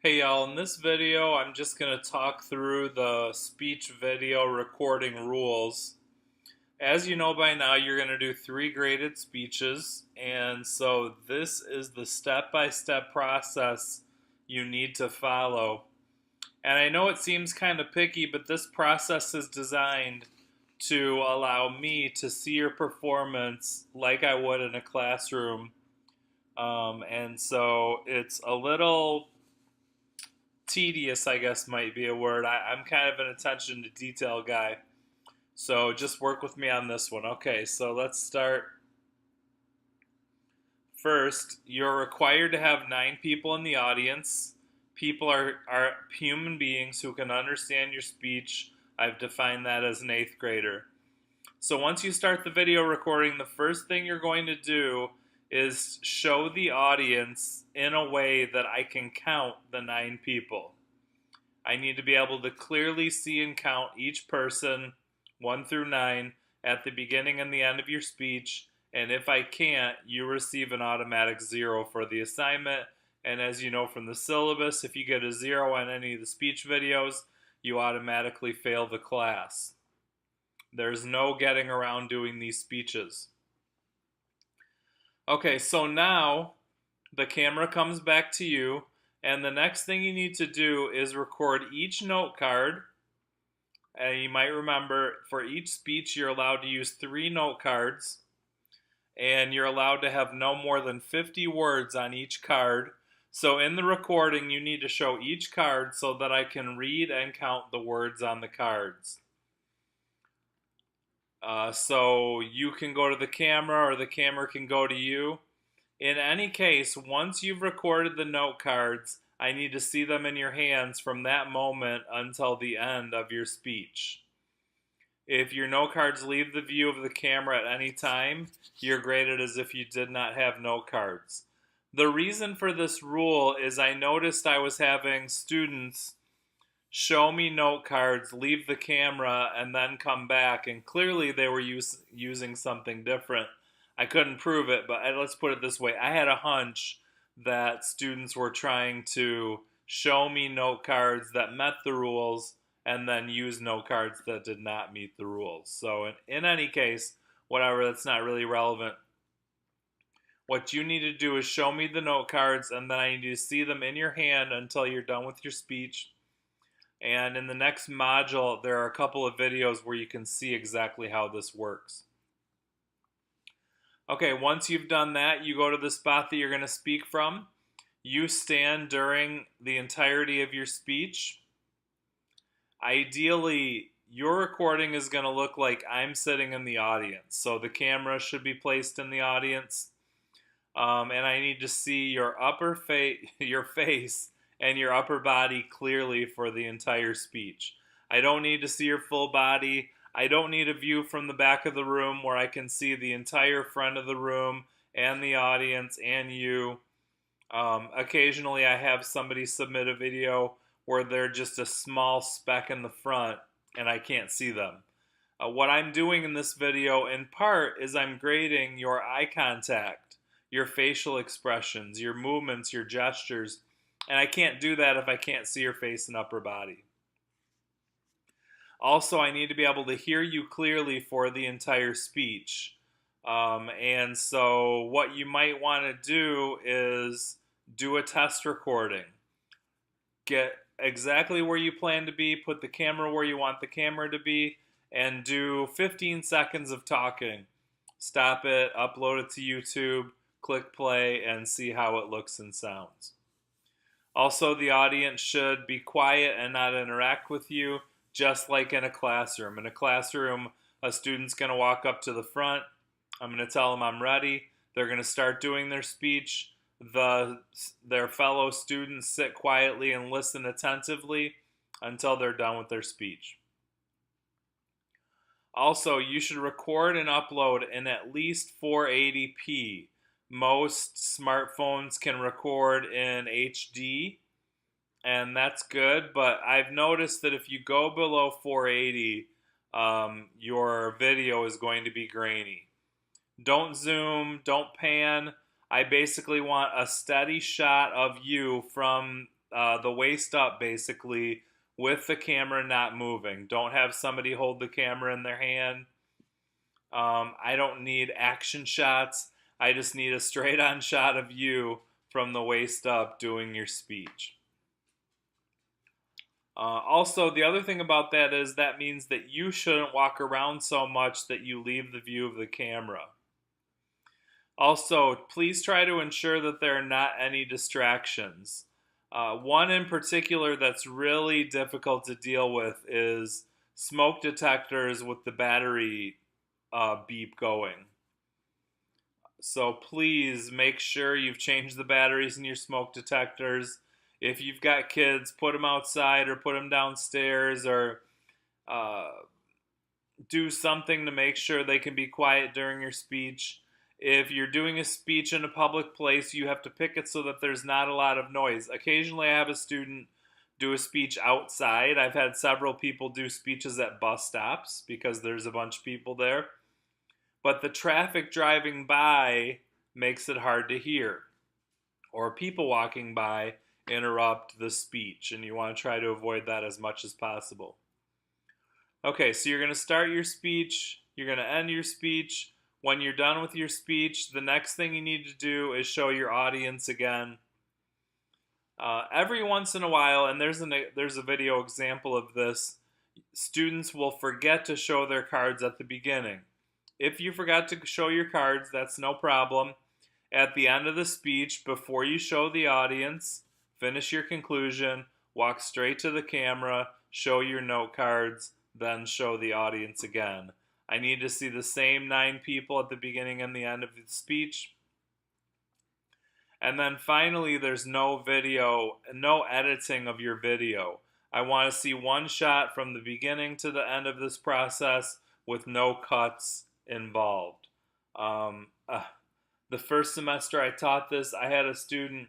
Hey y'all, in this video I'm just going to talk through the speech video recording rules. As you know by now, you're going to do 3 graded speeches, and so this is the step-by-step process you need to follow. And I know it seems kind of picky, but this process is designed to allow me to see your performance like I would in a classroom. And so it's a little tedious, I guess might be a word. I'm kind of an attention to detail guy. So just work with me on this one. Okay, so let's start. First, you're required to have 9 people in the audience. People are human beings who can understand your speech. I've defined that as an 8th grader. So once you start the video recording, the first thing you're going to do is show the audience in a way that I can count the 9 people. I need to be able to clearly see and count each person, 1 through 9, at the beginning and the end of your speech. And if I can't, you receive an automatic 0 for the assignment. And as you know from the syllabus, if you get a 0 on any of the speech videos, you automatically fail the class. There's no getting around doing these speeches. Okay, so now the camera comes back to you, and the next thing you need to do is record each note card. And you might remember for each speech you're allowed to use 3 note cards, and you're allowed to have no more than 50 words on each card. So in the recording you need to show each card so that I can read and count the words on the cards. So you can go to the camera or the camera can go to you. In any case, once you've recorded the note cards, I need to see them in your hands from that moment until the end of your speech. If your note cards leave the view of the camera at any time, you're graded as if you did not have note cards. The reason for this rule is I noticed I was having students show me note cards, leave the camera, and then come back, and clearly they were using something different. I couldn't prove it, but let's put it this way. I had a hunch that students were trying to show me note cards that met the rules and then use note cards that did not meet the rules. So in any case, whatever, that's not really relevant. What you need to do is show me the note cards, and then I need to see them in your hand until you're done with your speech. And in the next module, there are a couple of videos where you can see exactly how this works. Okay, once you've done that, you go to the spot that you're going to speak from. You stand during the entirety of your speech. Ideally, your recording is going to look like I'm sitting in the audience. So the camera should be placed in the audience. And I need to see your your face and your upper body clearly for the entire speech. I don't need to see your full body. I don't need a view from the back of the room where I can see the entire front of the room and the audience and you. Occasionally I have somebody submit a video where they're just a small speck in the front and I can't see them. What I'm doing in this video in part is I'm grading your eye contact, your facial expressions, your movements, your gestures, and I can't do that if I can't see your face and upper body. Also, I need to be able to hear you clearly for the entire speech. And so what you might want to do is do a test recording. Get exactly where you plan to be, put the camera where you want the camera to be, and do 15 seconds of talking. Stop it, upload it to YouTube, click play, and see how it looks and sounds. Also, the audience should be quiet and not interact with you, just like in a classroom. In a classroom, a student's going to walk up to the front. I'm going to tell them I'm ready. They're going to start doing their speech. Their fellow students sit quietly and listen attentively until they're done with their speech. Also, you should record and upload in at least 480p. Most smartphones can record in HD, and that's good, but I've noticed that if you go below 480, your video is going to be grainy. Don't zoom, don't pan. I basically want a steady shot of you from the waist up basically with the camera not moving. Don't have somebody hold the camera in their hand. I don't need action shots. I just need a straight on shot of you from the waist up doing your speech. Also, the other thing about that is that means that you shouldn't walk around so much that you leave the view of the camera. Also, please try to ensure that there are not any distractions. One in particular that's really difficult to deal with is smoke detectors with the battery beep going. So please make sure you've changed the batteries in your smoke detectors. If you've got kids, put them outside or put them downstairs, or do something to make sure they can be quiet during your speech. If you're doing a speech in a public place, you have to pick it so that there's not a lot of noise. Occasionally I have a student do a speech outside. I've had several people do speeches at bus stops because there's a bunch of people there. But the traffic driving by makes it hard to hear. Or people walking by interrupt the speech, and you want to try to avoid that as much as possible. Okay, so you're going to start your speech, you're going to end your speech. When you're done with your speech, the next thing you need to do is show your audience again. Every once in a while, and there's a video example of this, students will forget to show their cards at the beginning. If you forgot to show your cards, that's no problem. At the end of the speech, before you show the audience, finish your conclusion, walk straight to the camera, show your note cards, then show the audience again. I need to see the same 9 people at the beginning and the end of the speech. And then finally, there's no video, no editing of your video. I want to see one shot from the beginning to the end of this process with no cuts involved. The first semester I taught this, I had a student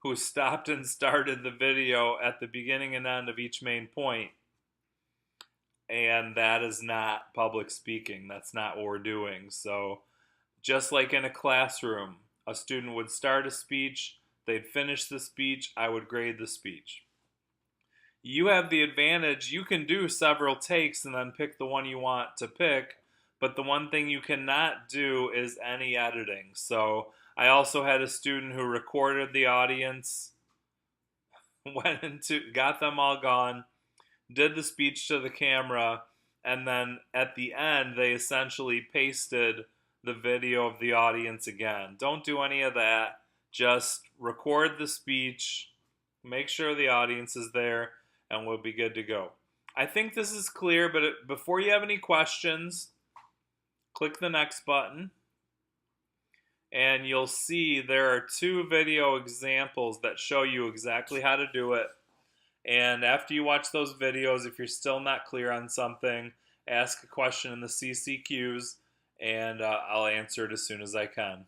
who stopped and started the video at the beginning and end of each main point. And that is not public speaking. That's not what we're doing. So just like in a classroom, a student would start a speech, they'd finish the speech, I would grade the speech. You have the advantage, you can do several takes and then pick the one you want to pick, but the one thing you cannot do is any editing. So I also had a student who recorded the audience, got them all gone, did the speech to the camera, and then at the end they essentially pasted the video of the audience again. Don't do any of that. Just record the speech, make sure the audience is there, and we'll be good to go. I think this is clear, but before you have any questions, click the next button, and you'll see there are 2 video examples that show you exactly how to do it. And after you watch those videos, if you're still not clear on something, ask a question in the CCQs, and I'll answer it as soon as I can.